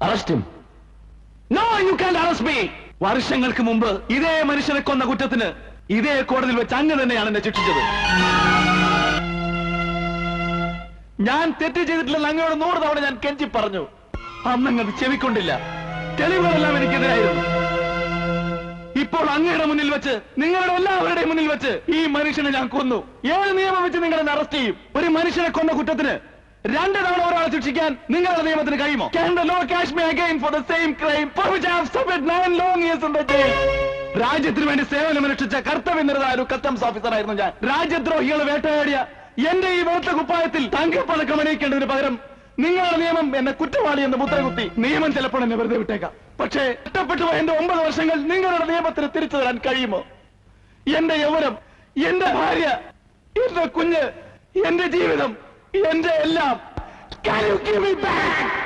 Arrest him. No, you can't arrest me. വർഷങ്ങൾക്ക് മുമ്പ് ഇതേ മനുഷ്യനെ കൊന്ന കുറ്റത്തിന് ഇതേ കോടതിയിൽ വെച്ച് അങ്ങ് തന്നെയാണ് എന്നെ ശിക്ഷിച്ചത്. ഞാൻ തെറ്റ് ചെയ്തിട്ടില്ലെന്ന് അങ്ങയോട് 100 തവണ ഞാൻ കെഞ്ചി പറഞ്ഞു. അന്നങ്ങത് ചെവിക്കൊണ്ടില്ല. തെളിവുകളെല്ലാം എനിക്കെതിരായിരുന്നു. ഇപ്പോൾ അങ്ങയുടെ മുന്നിൽ വെച്ച്, നിങ്ങളുടെ എല്ലാവരുടെയും മുന്നിൽ വെച്ച് ഈ മനുഷ്യനെ ഞാൻ കൊന്നു. ഏത് നിയമം വെച്ച് നിങ്ങളെന്നെ അറസ്റ്റ് ചെയ്യും? ഒരു മനുഷ്യനെ കൊന്ന കുറ്റത്തിന് 2 തവണ ഒരാളെ ശിക്ഷിക്കാൻ നിങ്ങളുടെ നിയമത്തിന് കഴിയുമോ? Can the law catch me again for the same crime for which I have suffered 9 long years in the jail? രാജ്യത്തിന് വേണ്ടി സേവനമനുഷ്ഠിച്ച കർത്തവ്യനിരതായ ഒരു കസ്റ്റംസ് ഓഫീസറായിരുന്നു ഞാൻ. രാജ്യദ്രോഹികളെ വേട്ടയാടിയ എന്റെ ഈ വെളുത്ത കുപ്പായത്തിൽ തങ്കപ്പതക്കം അണിയിക്കേണ്ടതിന് പകരം നിങ്ങളുടെ നിയമം എന്നെ കുറ്റവാളി എന്ന് മുദ്രകുത്തി. നിയമം ചിലപ്പോൾ എന്നെ വെറുതെ വിട്ടേക്കാം. പക്ഷേ ഇഷ്ടപ്പെട്ടു എന്റെ 9 വർഷങ്ങൾ നിങ്ങളുടെ നിയമത്തിന് തിരിച്ചു തരാൻ കഴിയുമോ? എന്റെ യൗവനം, എന്റെ ഭാര്യ, എന്റെ കുഞ്ഞ്, എന്റെ ജീവിതം, എന്റെ എല്ലാം. Can you give me back?